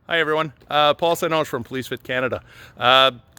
Hi everyone, Paul St-Onge from Police Fit Canada.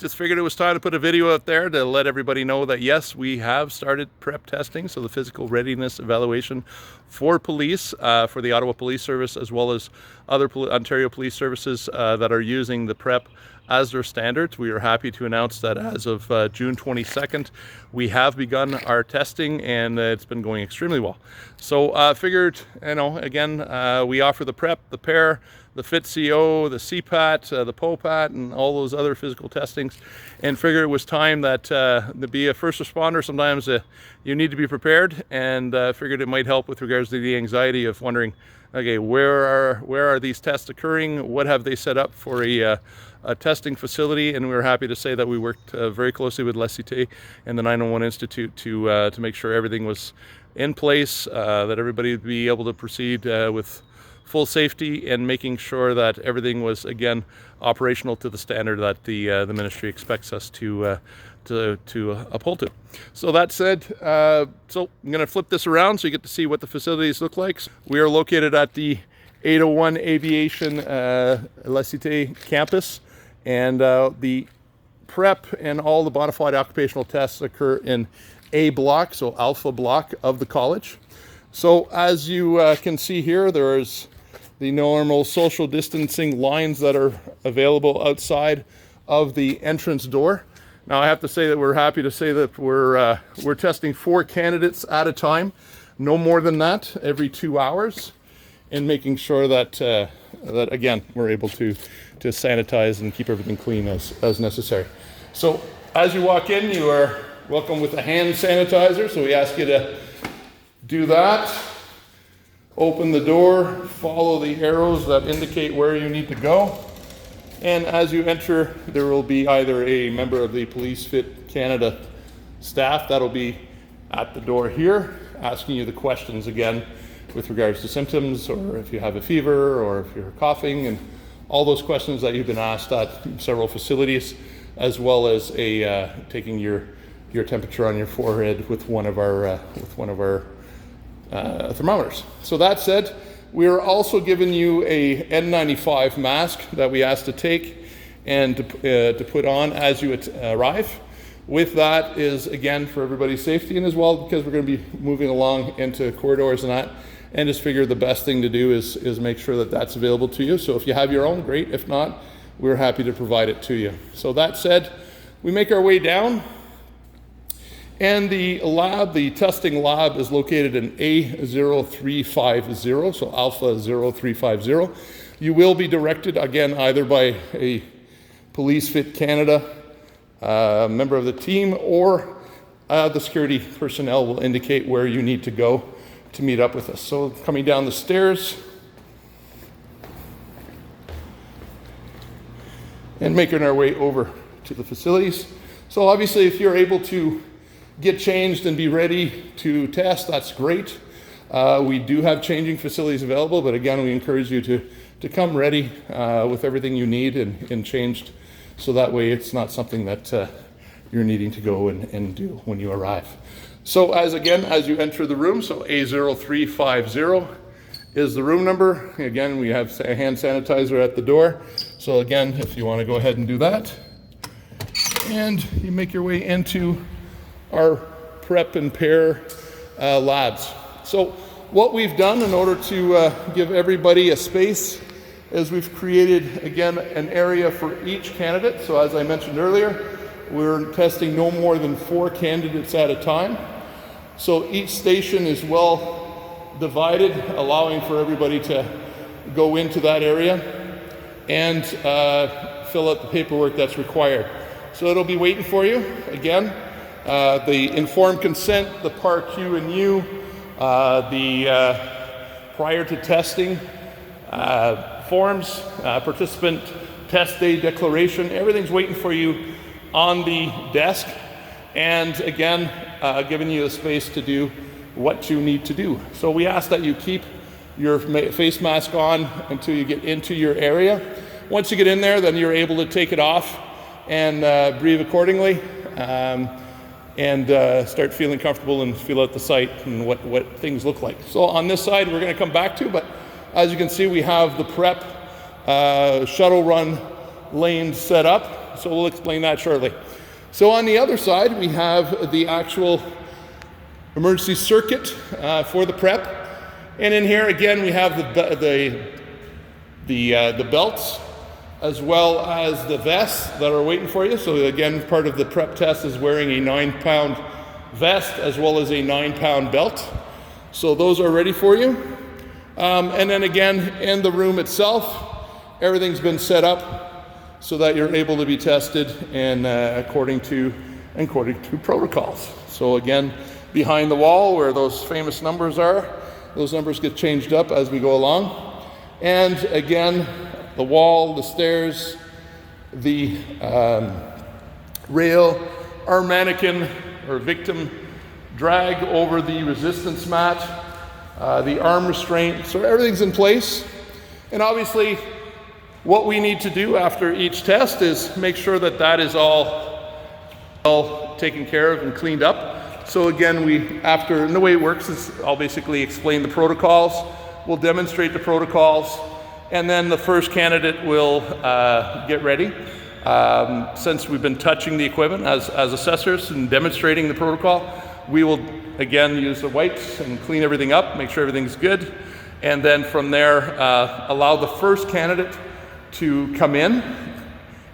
Just figured it was time to put a video out there to let everybody know that yes, we have started prep testing, so the physical readiness evaluation for police, for the Ottawa Police Service, as well as other Ontario police services that are using the prep as their standards. We are happy to announce that as of June 22nd, we have begun our testing, and it's been going extremely well. So figured, again, we offer the prep, the pair, the Fit CO, the CPAT, the POPAT, and all those other physical testings, and figured it was time that to be a first responder, sometimes you need to be prepared, and figured it might help with regards to the anxiety of wondering, okay, where are these tests occurring? What have they set up for a testing facility? And we were happy to say that we worked very closely with Cité and the 911 Institute to make sure everything was in place, that everybody would be able to proceed with full safety, and making sure that everything was again operational to the standard that the ministry expects us to uphold to. So that said, so I'm going to flip this around so you get to see what the facilities look like. We are located at the 801 Aviation Cité campus, and the prep and all the bona fide occupational tests occur in A block, so Alpha block of the college. So as you can see here, there's the normal social distancing lines that are available outside of the entrance door. Now I have to say that we're happy to say that we're testing 4 candidates at a time, no more than that, every 2 hours, and making sure that that again we're able to sanitize and keep everything clean as necessary. So as you walk in, you are welcome with a hand sanitizer, so we ask you to do that. Open the door, follow the arrows that indicate where you need to go, and as you enter, there will be either a member of the Police Fit Canada staff that'll be at the door here, asking you the questions again with regards to symptoms, or if you have a fever, or if you're coughing, and all those questions that you've been asked at several facilities, as well as taking your temperature on your forehead with one of our thermometers. So that said, we are also giving you a N95 mask that we ask to take and to put on as you arrive. With that is, again, for everybody's safety, and as well because we're going to be moving along into corridors and that, and just figure the best thing to do is make sure that that's available to you. So if you have your own, great. If not, we're happy to provide it to you. So that said, we make our way down. And the testing lab is located in A0350, so Alpha 0350. You will be directed, again, either by a Police Fit Canada member of the team, or the security personnel will indicate where you need to go to meet up with us. So coming down the stairs and making our way over to the facilities. So obviously, if you're able to get changed and be ready to test, that's great. We do have changing facilities available, but again, we encourage you to come ready with everything you need and changed, so that way it's not something that you're needing to go and do when you arrive. So as you enter the room, so A0350 is the room number. Again, we have a hand sanitizer at the door. So again, if you want to go ahead and do that, and you make your way into our prep and pair labs. So what we've done in order to give everybody a space is we've created, again, an area for each candidate. So as I mentioned earlier, we're testing no more than 4 candidates at a time. So each station is well divided, allowing for everybody to go into that area and fill out the paperwork that's required. So it'll be waiting for you, again. The informed consent, the PAR Q and U, the prior to testing forms, participant test day declaration, everything's waiting for you on the desk, and again, giving you the space to do what you need to do. So we ask that you keep your face mask on until you get into your area. Once you get in there, then you're able to take it off and breathe accordingly. And start feeling comfortable and feel out the site and what things look like. So on this side, we're going to come back to, but as you can see, we have the prep shuttle run lanes set up. So we'll explain that shortly. So on the other side, we have the actual emergency circuit for the prep. And in here, again, we have the belts as well as the vests that are waiting for you. So again, part of the prep test is wearing a 9-pound vest as well as a 9-pound belt. So those are ready for you. And then again, in the room itself, everything's been set up so that you're able to be tested and according to protocols. So again, behind the wall where those famous numbers are, those numbers get changed up as we go along. And again, the wall, the stairs, the rail, our mannequin or victim drag over the resistance mat, the arm restraint, so everything's in place. And obviously, what we need to do after each test is make sure that that is all taken care of and cleaned up. So again, and the way it works is I'll basically explain the protocols, we'll demonstrate the protocols, and then the first candidate will get ready. Since we've been touching the equipment as assessors and demonstrating the protocol, we will again use the wipes and clean everything up, make sure everything's good, and then from there allow the first candidate to come in,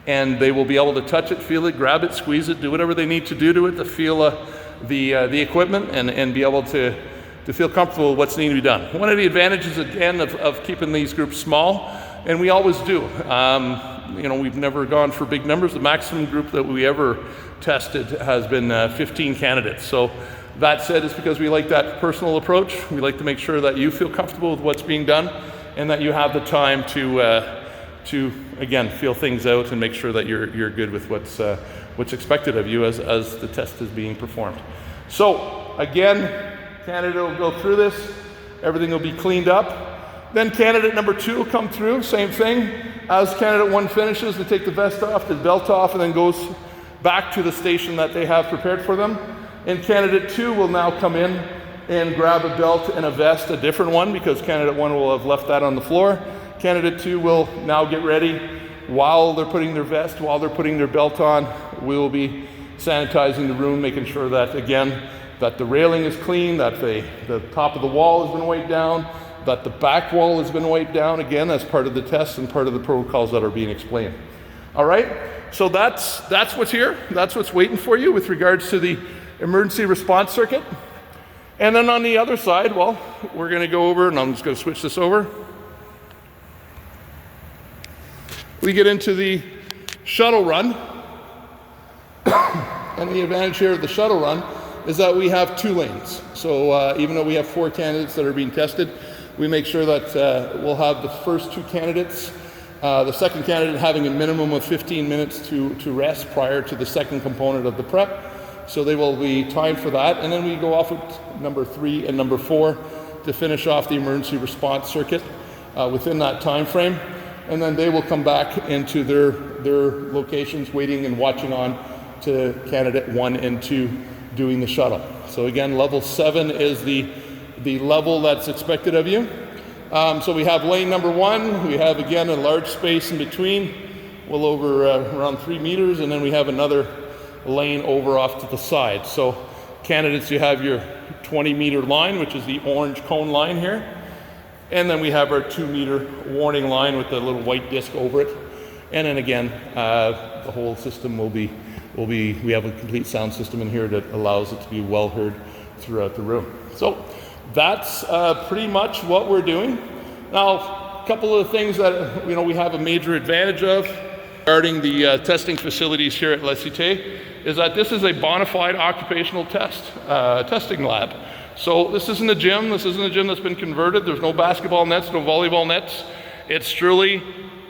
and they will be able to touch it, feel it, grab it, squeeze it, do whatever they need to do to it to feel the equipment and be able to feel comfortable with what's needing to be done. One of the advantages again of keeping these groups small, and we always do, we've never gone for big numbers. The maximum group that we ever tested has been 15 candidates. So that said, it's because we like that personal approach. We like to make sure that you feel comfortable with what's being done and that you have the time to again feel things out and make sure that you're good with what's expected of you as the test is being performed. So again, candidate will go through this, everything will be cleaned up. Then candidate number 2 will come through, same thing. As candidate 1 finishes, they take the vest off, the belt off, and then goes back to the station that they have prepared for them. And candidate 2 will now come in and grab a belt and a vest, a different one, because candidate 1 will have left that on the floor. Candidate 2 will now get ready. While they're putting their vest, while they're putting their belt on, we will be sanitizing the room, making sure that, again, that the railing is clean, that the top of the wall has been wiped down, that the back wall has been wiped down, again, as part of the test and part of the protocols that are being explained. All right, so that's what's here. That's what's waiting for you with regards to the emergency response circuit. And then on the other side, well, we're going to go over, and I'm just going to switch this over. We get into the shuttle run. And the advantage here of the shuttle run is that we have 2 lanes. So even though we have 4 candidates that are being tested, we make sure that we'll have the first 2 candidates, the second candidate having a minimum of 15 minutes to rest prior to the second component of the prep. So they will be timed for that. And then we go off with number 3 and number 4 to finish off the emergency response circuit within that time frame. And then they will come back into their locations, waiting and watching on to candidate 1 and 2 doing the shuttle. So again, level 7 is the level that's expected of you. So we have lane number 1. We have again a large space in between, well over around 3 meters, and then we have another lane over off to the side. So candidates, you have your 20-meter line, which is the orange cone line here. And then we have our 2-meter warning line with the little white disc over it. And then again, the whole system we have a complete sound system in here that allows it to be well heard throughout the room. So that's pretty much what we're doing. Now, a couple of the things that we have a major advantage of regarding the testing facilities here at Cité is that this is a bona fide occupational testing lab. So this isn't a gym. This isn't a gym that's been converted. There's no basketball nets, no volleyball nets. It's truly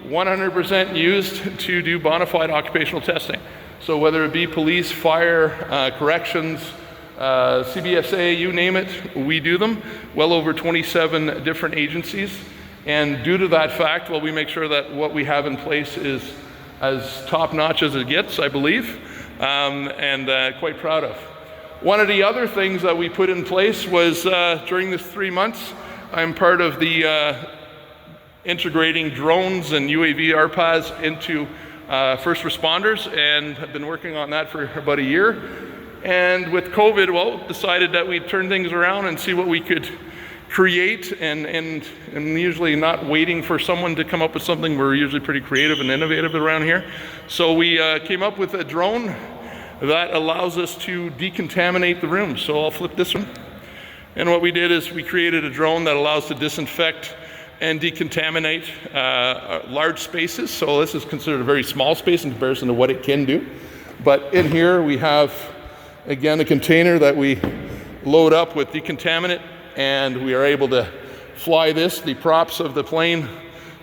100% used to do bona fide occupational testing. So whether it be police, fire, corrections, CBSA, you name it, we do them. Well over 27 different agencies. And due to that fact, well, we make sure that what we have in place is as top-notch as it gets, I believe, and quite proud of. One of the other things that we put in place was during this 3 months, I'm part of the integrating drones and UAV RPAS into first responders, and have been working on that for about a year. And with COVID, well, decided that we'd turn things around and see what we could create, and usually not waiting for someone to come up with something. We're usually pretty creative and innovative around here. So we came up with a drone that allows us to decontaminate the room. So I'll flip this one. And what we did is we created a drone that allows to disinfect and decontaminate large spaces. So this is considered a very small space in comparison to what it can do. But in here we have, again, a container that we load up with decontaminant, and we are able to fly this, the props of the plane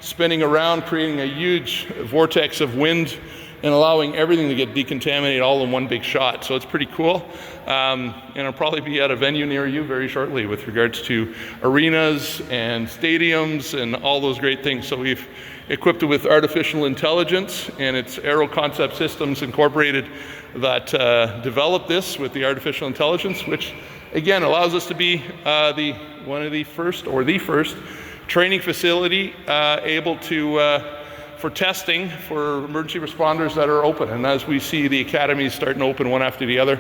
spinning around, creating a huge vortex of wind and allowing everything to get decontaminated all in one big shot. So it's pretty cool. And I'll probably be at a venue near you very shortly with regards to arenas and stadiums and all those great things. So we've equipped it with artificial intelligence, and it's Aero Concept Systems Incorporated that developed this with the artificial intelligence, which again allows us to be the first training facility able to for testing for emergency responders that are open. And as we see the academies starting to open one after the other,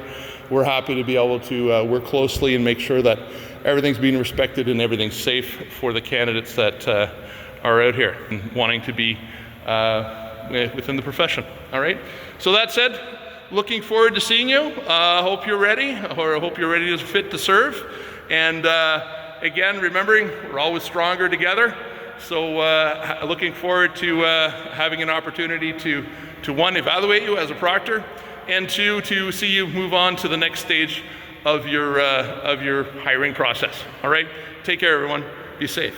we're happy to be able to work closely and make sure that everything's being respected and everything's safe for the candidates that are out here and wanting to be within the profession. All right. So that said, looking forward to seeing you. Hope you're ready, or hope you're ready to fit to serve. And again, remembering we're always stronger together. So looking forward to having an opportunity to one, evaluate you as a proctor, and two, to see you move on to the next stage of your hiring process. All right, take care, everyone. Be safe.